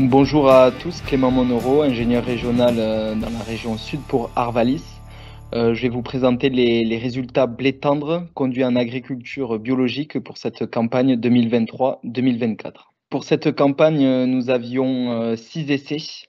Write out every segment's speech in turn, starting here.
Bonjour à tous, Clément Monoro, ingénieur régional dans la région sud pour Arvalis. Je vais vous présenter les résultats blé tendre conduits en agriculture biologique pour cette campagne 2023-2024. Pour cette campagne, nous avions 6 essais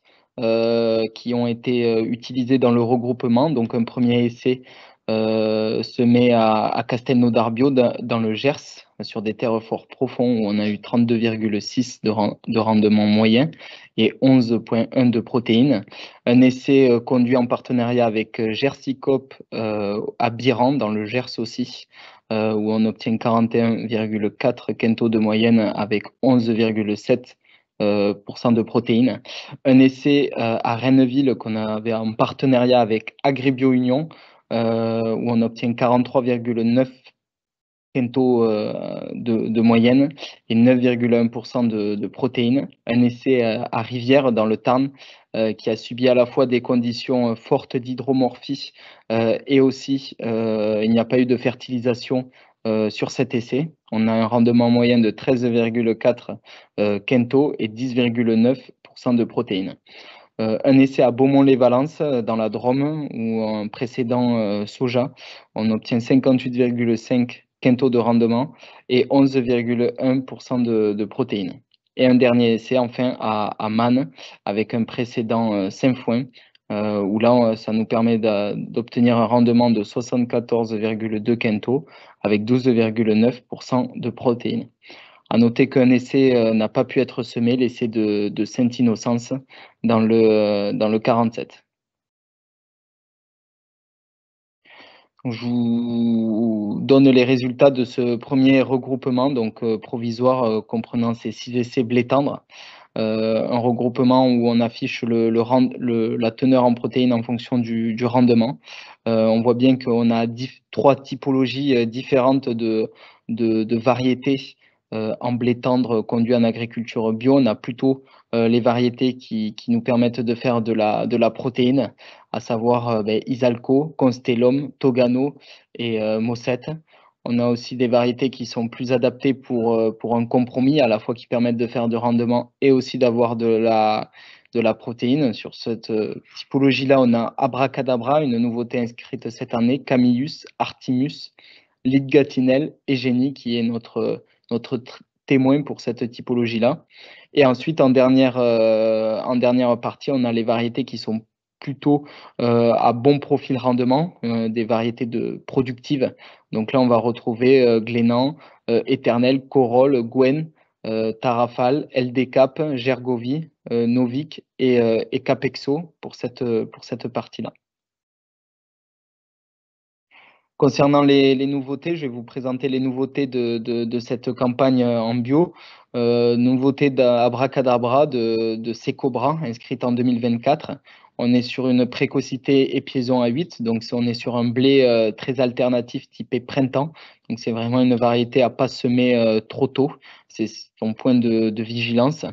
qui ont été utilisés dans le regroupement. Donc un premier essai semé à Castelnau-d'Arbio dans le Gers, sur des terres fort profonds où on a eu 32,6 de rendement moyen et 11,1 de protéines. Un essai conduit en partenariat avec Gersicop à Biran, dans le Gers aussi, où on obtient 41,4 quintaux de moyenne avec 11,7 de protéines. Un essai à Renneville qu'on avait en partenariat avec Agribio Union, où on obtient 43,9 quintaux de moyenne et 9,1 de protéines. Un essai à Rivière dans le Tarn qui a subi à la fois des conditions fortes d'hydromorphie et aussi il n'y a pas eu de fertilisation sur cet essai. On a un rendement moyen de 13,4 quintaux et 10,9 de protéines. Un essai à Beaumont-les-Valences dans la Drôme où en précédent soja, on obtient 58,5 quintaux de rendement et 11,1 de protéines. Et un dernier essai enfin à Man avec un précédent Saint-Foin où là ça nous permet d'obtenir un rendement de 74,2 quintaux avec 12,9 de protéines. À noter qu'un essai n'a pas pu être semé, l'essai de Sainte-Innocence dans le 47. Je vous donne les résultats de ce premier regroupement, donc provisoire, comprenant ces 6 essais blé tendre. Un regroupement où on affiche la teneur en protéines en fonction du rendement. On voit bien qu'on a 3 typologies différentes de variétés en blé tendre conduit en agriculture bio. On a plutôt les variétés qui nous permettent de faire de la protéine, à savoir Isalco, Constellum, Togano et Mossette. On a aussi des variétés qui sont plus adaptées pour un compromis, à la fois qui permettent de faire de rendement et aussi d'avoir de la protéine. Sur cette typologie-là, on a Abracadabra, une nouveauté inscrite cette année, Camillus, Artimus, Lidgatinel et Génie, qui est notre témoin pour cette typologie-là. Et ensuite, en dernière partie, on a les variétés qui sont plutôt à bon profil rendement, des variétés productives. Donc là, on va retrouver Glénan, Éternel, Corolle, Gwen, Tarafal, LDCap, Gergovie, Novik et Capexo pour cette partie-là. Concernant les nouveautés, je vais vous présenter les nouveautés de cette campagne en bio. Nouveauté d'Abracadabra de Secobra, inscrite en 2024. On est sur une précocité épiaison à 8, donc on est sur un blé très alternatif typé printemps. Donc c'est vraiment une variété à pas semer trop tôt. C'est son point de vigilance.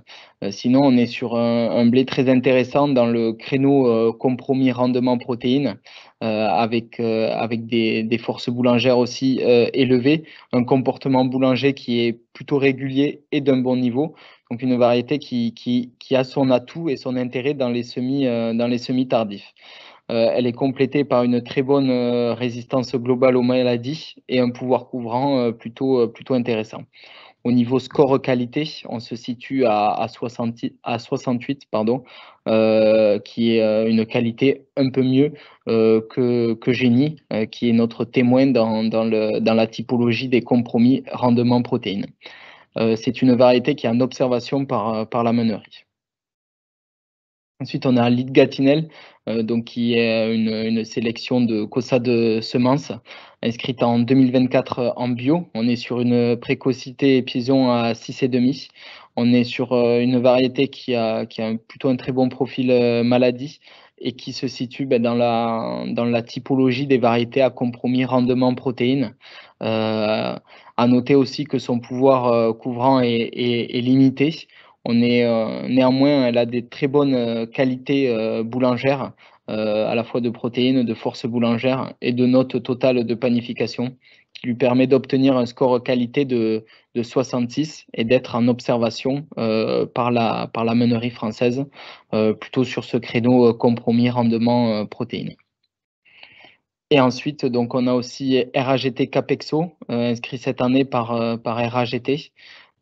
Sinon, on est sur un blé très intéressant dans le créneau compromis rendement protéines avec des forces boulangères aussi élevées, un comportement boulanger qui est plutôt régulier et d'un bon niveau. Donc une variété qui a son atout et son intérêt dans les semis tardifs. Elle est complétée par une très bonne résistance globale aux maladies et un pouvoir couvrant plutôt intéressant. Au niveau score qualité, on se situe à 68, pardon, qui est une qualité un peu mieux que Génie, qui est notre témoin dans la typologie des compromis rendement protéines. C'est une variété qui est en observation par la meunerie. Ensuite, on a Lidgatinel, donc qui est une sélection de Cosa de semences inscrite en 2024 en bio. On est sur une précocité épiaison à 6,5. On est sur une variété qui a plutôt un très bon profil maladie et qui se situe dans la typologie des variétés à compromis rendement protéines. À noter aussi que son pouvoir couvrant est limité. Néanmoins, elle a des très bonnes qualités boulangères, à la fois de protéines, de force boulangère et de notes totales de panification qui lui permet d'obtenir un score qualité de 66 et d'être en observation par la meunerie française, plutôt sur ce créneau compromis rendement protéines. Et ensuite, donc, on a aussi RAGT Capexo, inscrit cette année par RAGT,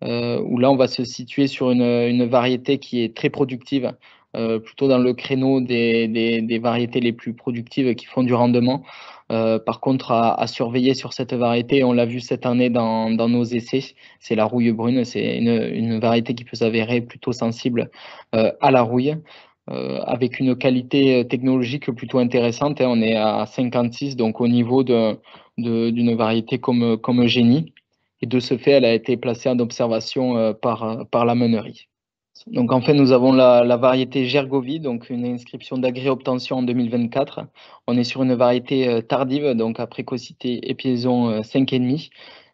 où là, on va se situer sur une variété qui est très productive, plutôt dans le créneau des variétés les plus productives qui font du rendement. Par contre, à surveiller sur cette variété, on l'a vu cette année dans nos essais, c'est la rouille brune, c'est une variété qui peut s'avérer plutôt sensible à la rouille. Avec une qualité technologique plutôt intéressante, hein. On est à 56, donc au niveau d'une variété comme Génie. Et de ce fait, elle a été placée en observation par la meunerie. Donc enfin, nous avons la variété Gergovie, donc une inscription d'agré-obtention en 2024. On est sur une variété tardive, donc à précocité épiaison 5,5.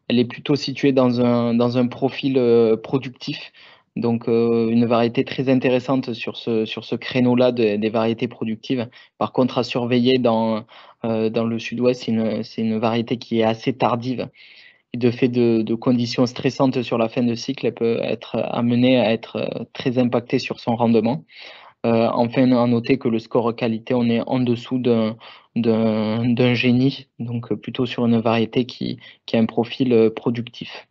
Elle est plutôt située dans un profil productif, donc une variété très intéressante sur ce créneau-là des variétés productives. Par contre, à surveiller dans le sud-ouest, c'est une variété qui est assez tardive. Et de fait de conditions stressantes sur la fin de cycle, elle peut être amenée à être très impactée sur son rendement. Enfin, à noter que le score qualité, on est en dessous d'un génie, donc plutôt sur une variété qui a un profil productif.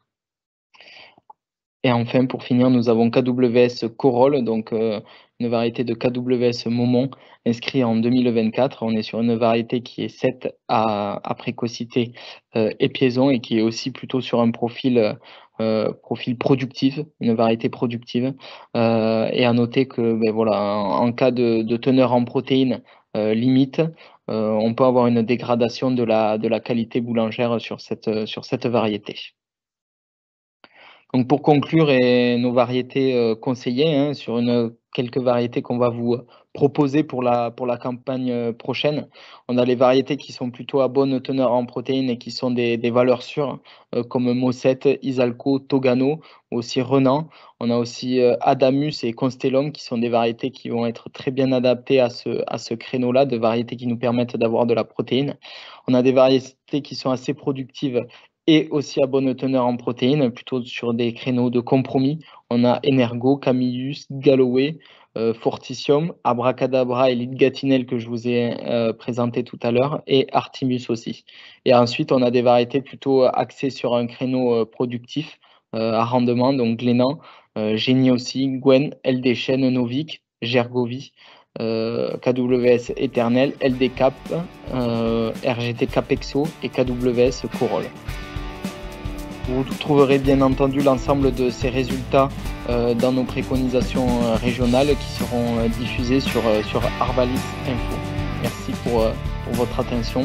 Et enfin, pour finir, nous avons KWS Corolle, donc une variété de KWS Momon, inscrit en 2024. On est sur une variété qui est 7 à précocité épiaison et qui est aussi plutôt sur un profil productif, une variété productive. Et à noter que voilà, en cas de teneur en protéines limite, on peut avoir une dégradation de la qualité boulangère sur cette variété. Donc pour conclure, et nos variétés conseillées, hein, sur quelques variétés qu'on va vous proposer pour la campagne prochaine. On a les variétés qui sont plutôt à bonne teneur en protéines et qui sont des valeurs sûres, comme Mossette, Isalco, Togano, ou aussi Renan. On a aussi Adamus et Constellum, qui sont des variétés qui vont être très bien adaptées à ce créneau-là, de variétés qui nous permettent d'avoir de la protéine. On a des variétés qui sont assez productives et aussi à bonne teneur en protéines, plutôt sur des créneaux de compromis. On a Energo, Camillus, Galloway, Forticium, Abracadabra et Lidgatinel que je vous ai présenté tout à l'heure, et Artimus aussi. Et ensuite, on a des variétés plutôt axées sur un créneau productif à rendement, donc Glénan, Génie aussi, Gwen, LD Chêne, Novik, Gergovie, KWS Éternel, LD Cap, RGT Capexo et KWS Corolle. Vous trouverez bien entendu l'ensemble de ces résultats dans nos préconisations régionales qui seront diffusées sur Arvalis Info. Merci pour votre attention.